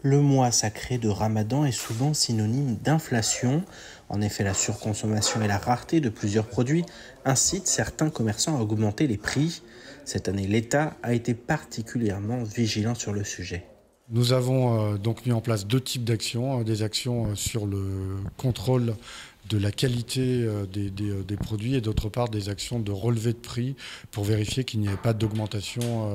Le mois sacré de Ramadan est souvent synonyme d'inflation. En effet, la surconsommation et la rareté de plusieurs produits incitent certains commerçants à augmenter les prix. Cette année, l'État a été particulièrement vigilant sur le sujet. Nous avons donc mis en place deux types d'actions. Des actions sur le contrôle de la qualité des produits et d'autre part des actions de relevé de prix pour vérifier qu'il n'y ait pas d'augmentation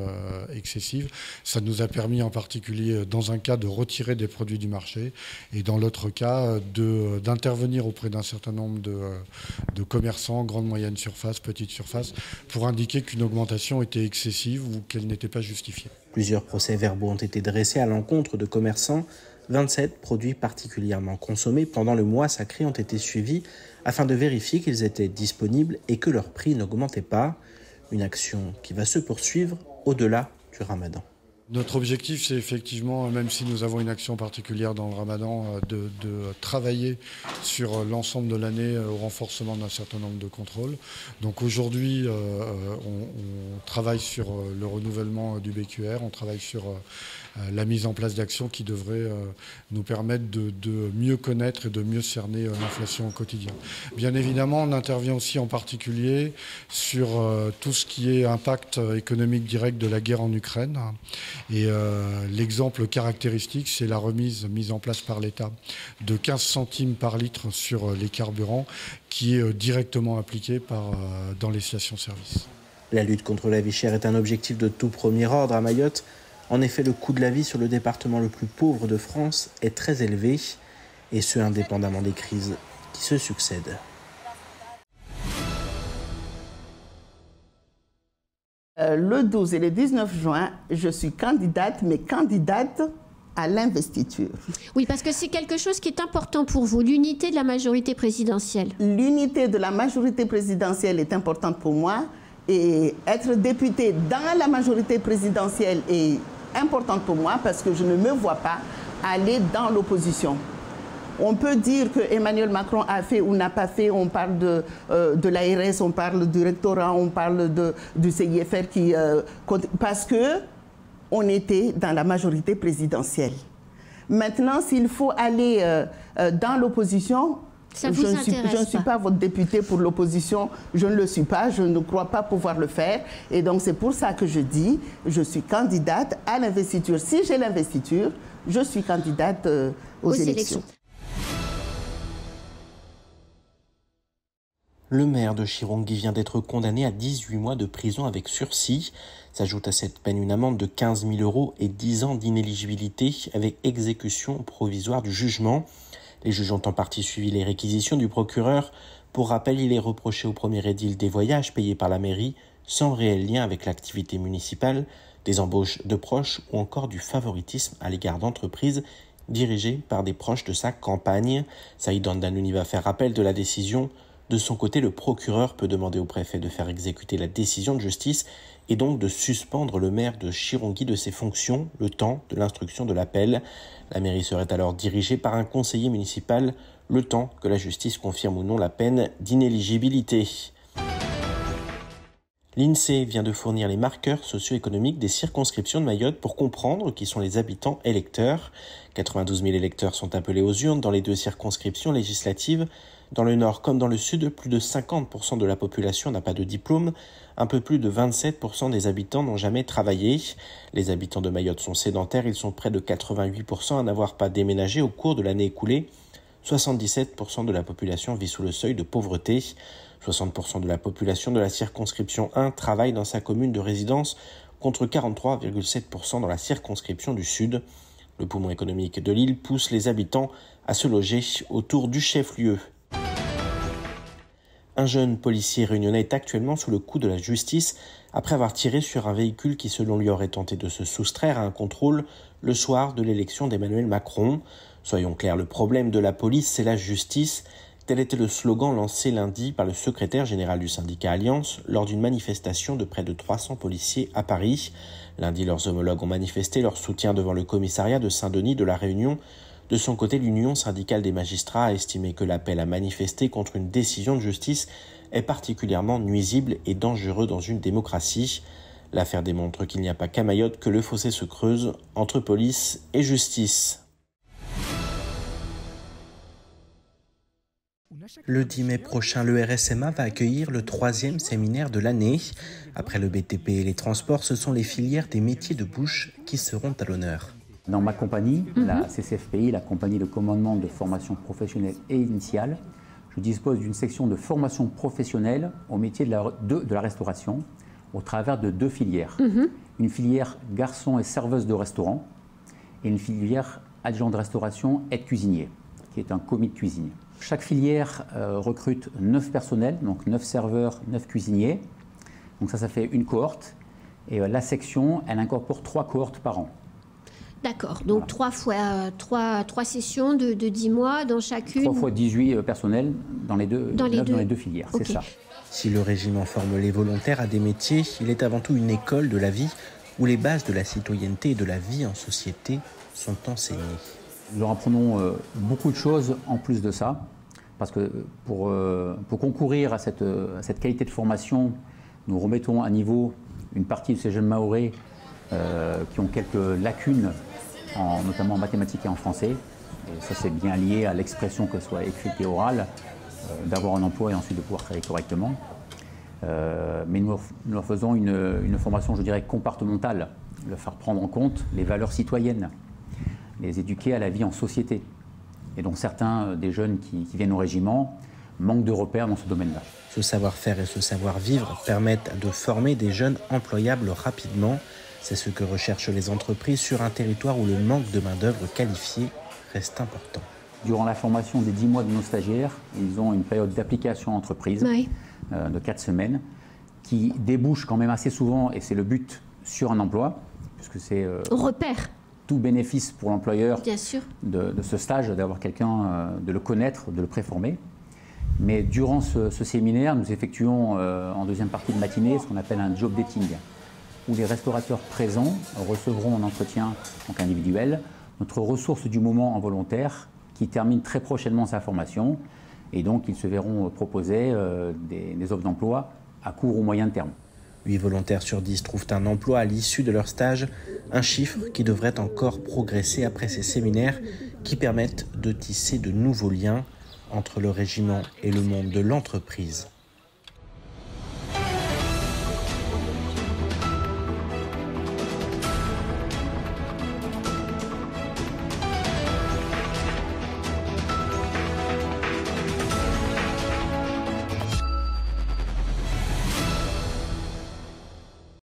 excessive. Ça nous a permis en particulier dans un cas de retirer des produits du marché et dans l'autre cas d'intervenir auprès d'un certain nombre de commerçants, grande, moyenne surface, petite surface, pour indiquer qu'une augmentation était excessive ou qu'elle n'était pas justifiée. Plusieurs procès-verbaux ont été dressés à l'encontre de commerçants. 27 produits particulièrement consommés pendant le mois sacré ont été suivis afin de vérifier qu'ils étaient disponibles et que leur prix n'augmentait pas. Une action qui va se poursuivre au-delà du Ramadan. Notre objectif, c'est effectivement, même si nous avons une action particulière dans le Ramadan, de travailler sur l'ensemble de l'année au renforcement d'un certain nombre de contrôles. Donc aujourd'hui, on travaille sur le renouvellement du BQR, on travaille sur la mise en place d'actions qui devraient nous permettre de mieux connaître et de mieux cerner l'inflation au quotidien. Bien évidemment, on intervient aussi en particulier sur tout ce qui est impact économique direct de la guerre en Ukraine. Et l'exemple caractéristique, c'est la mise en place par l'État de 15 centimes par litre sur les carburants qui est directement appliquée dans les stations-service. La lutte contre la vie chère est un objectif de tout premier ordre à Mayotte. En effet, le coût de la vie sur le département le plus pauvre de France est très élevé, et ce indépendamment des crises qui se succèdent. Le 12 et le 19 juin, je suis candidate, mais candidate à l'investiture. Oui, parce que c'est quelque chose qui est important pour vous, l'unité de la majorité présidentielle. L'unité de la majorité présidentielle est importante pour moi, et être députée dans la majorité présidentielle est importante pour moi parce que je ne me vois pas aller dans l'opposition. On peut dire que Emmanuel Macron a fait ou n'a pas fait, on parle de l'ARS, on parle du rectorat, on parle du CIFR, parce qu'on était dans la majorité présidentielle. Maintenant, s'il faut aller dans l'opposition, je ne suis pas votre député pour l'opposition, je ne le suis pas, je ne crois pas pouvoir le faire. Et donc c'est pour ça que je dis, je suis candidate à l'investiture. Si j'ai l'investiture, je suis candidate aux élections. Le maire de Chirongui vient d'être condamné à 18 mois de prison avec sursis. S'ajoute à cette peine une amende de 15 000 € et 10 ans d'inéligibilité avec exécution provisoire du jugement. Les juges ont en partie suivi les réquisitions du procureur. Pour rappel, il est reproché au premier édile des voyages payés par la mairie sans réel lien avec l'activité municipale, des embauches de proches ou encore du favoritisme à l'égard d'entreprises dirigées par des proches de sa campagne. Saïd Andanouni va faire appel de la décision. De son côté, le procureur peut demander au préfet de faire exécuter la décision de justice et donc de suspendre le maire de Chirongui de ses fonctions le temps de l'instruction de l'appel. La mairie serait alors dirigée par un conseiller municipal, le temps que la justice confirme ou non la peine d'inéligibilité. L'INSEE vient de fournir les marqueurs socio-économiques des circonscriptions de Mayotte pour comprendre qui sont les habitants électeurs. 92 000 électeurs sont appelés aux urnes dans les deux circonscriptions législatives. Dans le nord comme dans le sud, plus de 50% de la population n'a pas de diplôme. Un peu plus de 27% des habitants n'ont jamais travaillé. Les habitants de Mayotte sont sédentaires. Ils sont près de 88% à n'avoir pas déménagé au cours de l'année écoulée. 77% de la population vit sous le seuil de pauvreté. 60% de la population de la circonscription 1 travaille dans sa commune de résidence contre 43,7% dans la circonscription du sud. Le poumon économique de l'île pousse les habitants à se loger autour du chef-lieu. Un jeune policier réunionnais est actuellement sous le coup de la justice après avoir tiré sur un véhicule qui, selon lui, aurait tenté de se soustraire à un contrôle le soir de l'élection d'Emmanuel Macron. Soyons clairs, le problème de la police, c'est la justice. Tel était le slogan lancé lundi par le secrétaire général du syndicat Alliance lors d'une manifestation de près de 300 policiers à Paris. Lundi, leurs homologues ont manifesté leur soutien devant le commissariat de Saint-Denis de la Réunion. De son côté, l'Union syndicale des magistrats a estimé que l'appel à manifester contre une décision de justice est particulièrement nuisible et dangereux dans une démocratie. L'affaire démontre qu'il n'y a pas qu'à Mayotte que le fossé se creuse entre police et justice. Le 10 mai prochain, le RSMA va accueillir le 3e séminaire de l'année. Après le BTP et les transports, ce sont les filières des métiers de bouche qui seront à l'honneur. Dans ma compagnie, la CCFPI, la compagnie de commandement de formation professionnelle et initiale, je dispose d'une section de formation professionnelle au métier de la restauration au travers de 2 filières. Une filière garçon et serveuse de restaurant et une filière adjoint de restauration aide cuisinier, qui est un commis de cuisine. Chaque filière recrute 9 personnels, donc 9 serveurs, 9 cuisiniers. Donc ça fait une cohorte. Et la section, elle incorpore 3 cohortes par an. D'accord, donc 3 sessions de 10 mois dans chacune. 3 fois 18 personnels dans les deux filières, okay. C'est ça. Si le régiment forme les volontaires à des métiers, il est avant tout une école de la vie où les bases de la citoyenneté et de la vie en société sont enseignées. Nous leur apprenons beaucoup de choses en plus de ça, parce que pour concourir à cette qualité de formation, nous remettons à niveau une partie de ces jeunes Mahorais qui ont quelques lacunes, notamment en mathématiques et en français. Et ça, c'est bien lié à l'expression, que ce soit écrite et orale, d'avoir un emploi et ensuite de pouvoir travailler correctement. Mais nous leur faisons une formation, je dirais, comportementale, leur faire prendre en compte les valeurs citoyennes, les éduquer à la vie en société. Et donc certains des jeunes qui viennent au régiment manquent de repères dans ce domaine-là. Ce savoir-faire et ce savoir-vivre permettent de former des jeunes employables rapidement. C'est ce que recherchent les entreprises sur un territoire où le manque de main-d'œuvre qualifiée reste important. Durant la formation des 10 mois de nos stagiaires, ils ont une période d'application entreprise de 4 semaines qui débouche quand même assez souvent, et c'est le but, sur un emploi, puisque c'est repère. Tout bénéfice pour l'employeur de ce stage, d'avoir quelqu'un, de le connaître, de le préformer. Mais durant ce séminaire, nous effectuons en deuxième partie de matinée ce qu'on appelle un job dating, où les restaurateurs présents recevront en entretien donc individuel notre ressource du moment en volontaire qui termine très prochainement sa formation. Et donc, ils se verront proposer des offres d'emploi à court ou moyen terme. 8 volontaires sur 10 trouvent un emploi à l'issue de leur stage, un chiffre qui devrait encore progresser après ces séminaires qui permettent de tisser de nouveaux liens entre le régiment et le monde de l'entreprise.